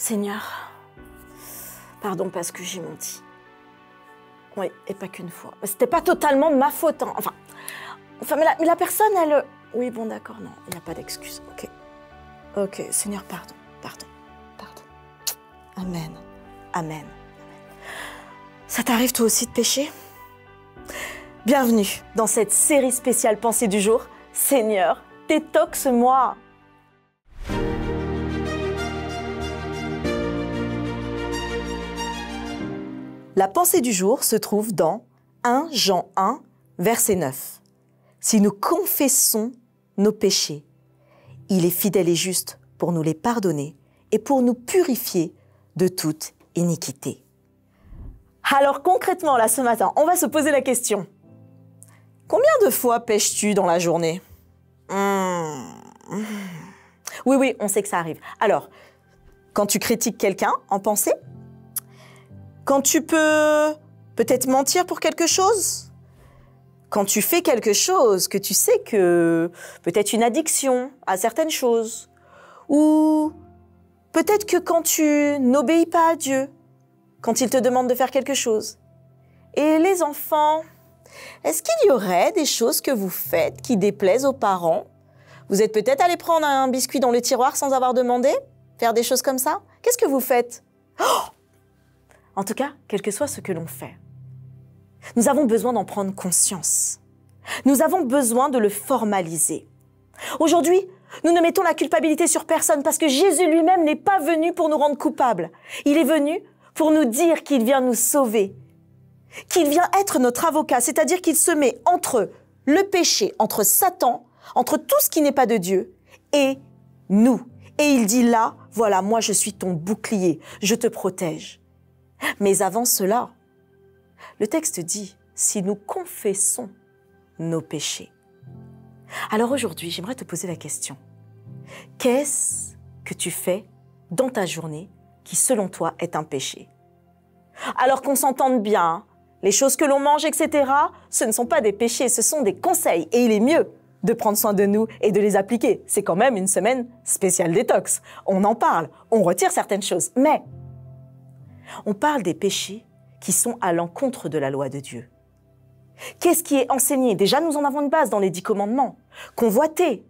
Seigneur, pardon parce que j'ai menti. Oui, et pas qu'une fois. C'était pas totalement de ma faute. Hein. Enfin mais la personne, elle... Oui, bon, d'accord, non, il n'y a pas d'excuse. Ok. Ok, Seigneur, pardon. Amen. Amen. Ça t'arrive toi aussi de pécher? Bienvenue dans cette série spéciale Pensée du jour. Seigneur, détoxe-moi. La pensée du jour se trouve dans 1 Jean 1, verset 9. Si nous confessons nos péchés, il est fidèle et juste pour nous les pardonner et pour nous purifier de toute iniquité. Alors concrètement, là ce matin, on va se poser la question. Combien de fois pêches-tu dans la journée? Oui, on sait que ça arrive. Alors, quand tu critiques quelqu'un en pensée, quand tu peux peut-être mentir pour quelque chose, quand tu fais quelque chose que tu sais que peut-être une addiction à certaines choses, ou peut-être que quand tu n'obéis pas à Dieu, quand il te demande de faire quelque chose. Et les enfants, est-ce qu'il y aurait des choses que vous faites qui déplaisent aux parents? Vous êtes peut-être allé prendre un biscuit dans le tiroir sans avoir demandé? Faire des choses comme ça? Qu'est-ce que vous faites? En tout cas, quel que soit ce que l'on fait, nous avons besoin d'en prendre conscience. Nous avons besoin de le formaliser. Aujourd'hui, nous ne mettons la culpabilité sur personne parce que Jésus lui-même n'est pas venu pour nous rendre coupables. Il est venu pour nous dire qu'il vient nous sauver, qu'il vient être notre avocat, c'est-à-dire qu'il se met entre le péché, entre Satan, entre tout ce qui n'est pas de Dieu et nous. Et il dit là, voilà, moi je suis ton bouclier, je te protège. Mais avant cela, le texte dit, si nous confessons nos péchés. Alors aujourd'hui, j'aimerais te poser la question. Qu'est-ce que tu fais dans ta journée qui, selon toi, est un péché? Alors qu'on s'entende bien, les choses que l'on mange, etc., ce ne sont pas des péchés, ce sont des conseils. Et il est mieux de prendre soin de nous et de les appliquer. C'est quand même une semaine spéciale détox. On en parle, on retire certaines choses. Mais on parle des péchés qui sont à l'encontre de la loi de Dieu. Qu'est-ce qui est enseigné? Déjà, nous en avons une base dans les 10 commandements. Convoiter,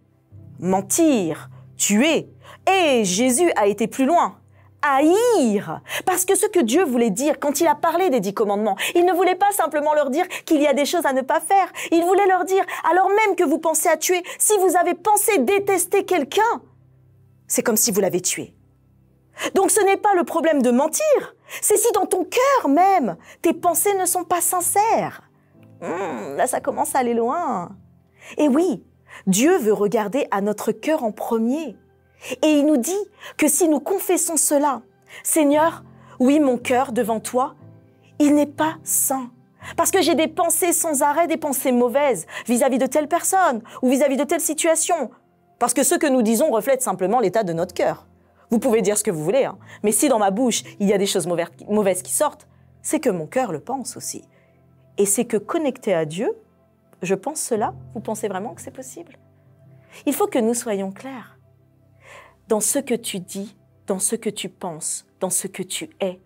mentir, tuer. Et Jésus a été plus loin. Haïr. Parce que ce que Dieu voulait dire quand il a parlé des 10 commandements, il ne voulait pas simplement leur dire qu'il y a des choses à ne pas faire. Il voulait leur dire, alors même que vous pensez à tuer, si vous avez pensé détester quelqu'un, c'est comme si vous l'avez tué. Donc ce n'est pas le problème de mentir, c'est si dans ton cœur même, tes pensées ne sont pas sincères. Là, ça commence à aller loin. Et oui, Dieu veut regarder à notre cœur en premier. Et il nous dit que si nous confessons cela, Seigneur, oui, mon cœur devant toi, il n'est pas sain. Parce que j'ai des pensées sans arrêt, des pensées mauvaises vis-à-vis de telle personne ou vis-à-vis de telle situation. Parce que ce que nous disons reflète simplement l'état de notre cœur. Vous pouvez dire ce que vous voulez, hein, mais si dans ma bouche, il y a des choses mauvaises qui sortent, c'est que mon cœur le pense aussi. Et c'est que connecté à Dieu, je pense cela, vous pensez vraiment que c'est possible? Il faut que nous soyons clairs. Dans ce que tu dis, dans ce que tu penses, dans ce que tu es,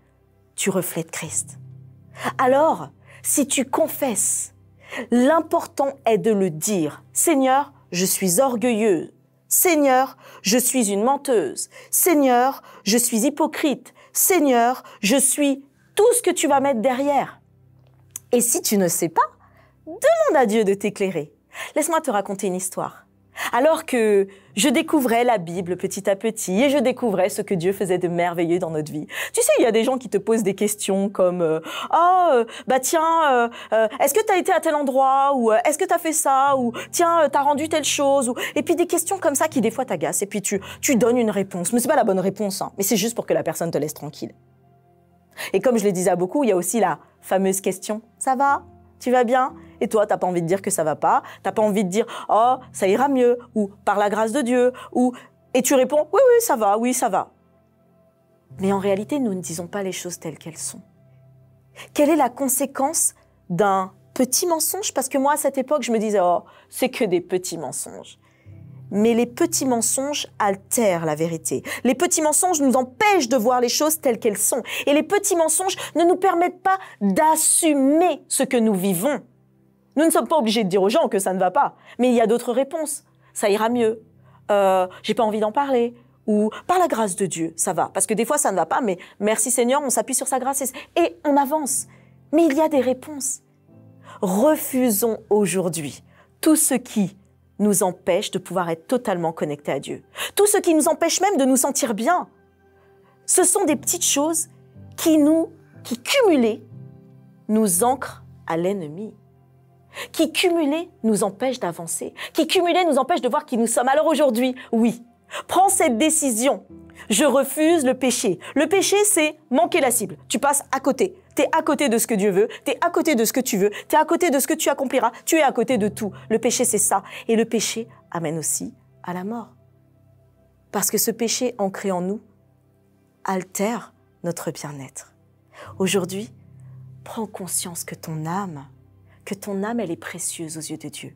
tu reflètes Christ. Alors, si tu confesses, l'important est de le dire. Seigneur, je suis orgueilleuse. Seigneur, je suis une menteuse. Seigneur, je suis hypocrite. Seigneur, je suis tout ce que tu vas mettre derrière. Et si tu ne sais pas, demande à Dieu de t'éclairer. Laisse-moi te raconter une histoire. Alors que je découvrais la Bible petit à petit et je découvrais ce que Dieu faisait de merveilleux dans notre vie. Tu sais, il y a des gens qui te posent des questions comme est-ce que tu as été à tel endroit ou est-ce que tu as fait ça ou tiens, tu as rendu telle chose et puis des questions comme ça qui des fois t'agacent et puis tu donnes une réponse. Mais c'est pas la bonne réponse, hein, mais c'est juste pour que la personne te laisse tranquille. Et comme je le disais à beaucoup, il y a aussi la fameuse question « Ça va ? Tu vas bien ?» Et toi, t'as pas envie de dire que ça va pas, t'as pas envie de dire « Oh, ça ira mieux » ou « Par la grâce de Dieu » ou et tu réponds « Oui, ça va ». Mais en réalité, nous ne disons pas les choses telles qu'elles sont. Quelle est la conséquence d'un petit mensonge? Parce que moi, à cette époque, je me disais « Oh, c'est que des petits mensonges ». Mais les petits mensonges altèrent la vérité. Les petits mensonges nous empêchent de voir les choses telles qu'elles sont. Et les petits mensonges ne nous permettent pas d'assumer ce que nous vivons. Nous ne sommes pas obligés de dire aux gens que ça ne va pas. Mais il y a d'autres réponses. Ça ira mieux. J'ai pas envie d'en parler. Ou par la grâce de Dieu, ça va. Parce que des fois, ça ne va pas, mais merci Seigneur, on s'appuie sur sa grâce et on avance. Mais il y a des réponses. Refusons aujourd'hui tout ce qui nous empêche de pouvoir être totalement connectés à Dieu. Tout ce qui nous empêche même de nous sentir bien. Ce sont des petites choses qui cumulées, nous ancrent à l'ennemi. Qui cumulées nous empêchent d'avancer. Qui cumulées nous empêchent de voir qui nous sommes. Alors aujourd'hui, oui, prends cette décision. Je refuse le péché. Le péché, c'est manquer la cible. Tu passes à côté. Tu es à côté de ce que Dieu veut. Tu es à côté de ce que tu veux. Tu es à côté de ce que tu accompliras. Tu es à côté de tout. Le péché, c'est ça. Et le péché amène aussi à la mort. Parce que ce péché ancré en nous altère notre bien-être. Aujourd'hui, prends conscience que ton âme, elle est précieuse aux yeux de Dieu.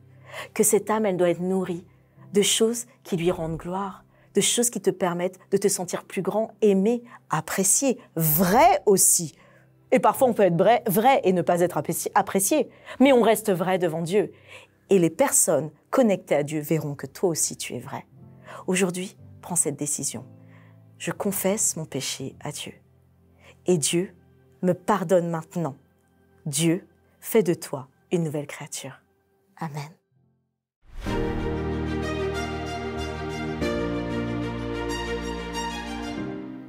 Que cette âme, elle doit être nourrie de choses qui lui rendent gloire, de choses qui te permettent de te sentir plus grand, aimé, apprécié, vrai aussi. Et parfois, on peut être vrai et ne pas être apprécié, mais on reste vrai devant Dieu. Et les personnes connectées à Dieu verront que toi aussi, tu es vrai. Aujourd'hui, prends cette décision. Je confesse mon péché à Dieu. Et Dieu me pardonne maintenant. Dieu fait de toi une nouvelle créature. Amen.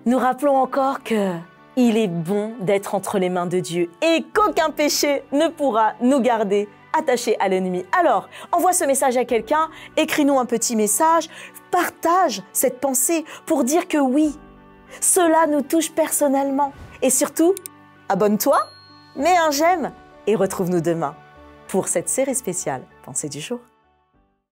Nous rappelons encore qu'il est bon d'être entre les mains de Dieu et qu'aucun péché ne pourra nous garder attachés à l'ennemi. Alors, envoie ce message à quelqu'un, écris-nous un petit message, partage cette pensée pour dire que oui, cela nous touche personnellement. Et surtout, abonne-toi, mets un j'aime et retrouve-nous demain pour cette série spéciale Pensée du jour.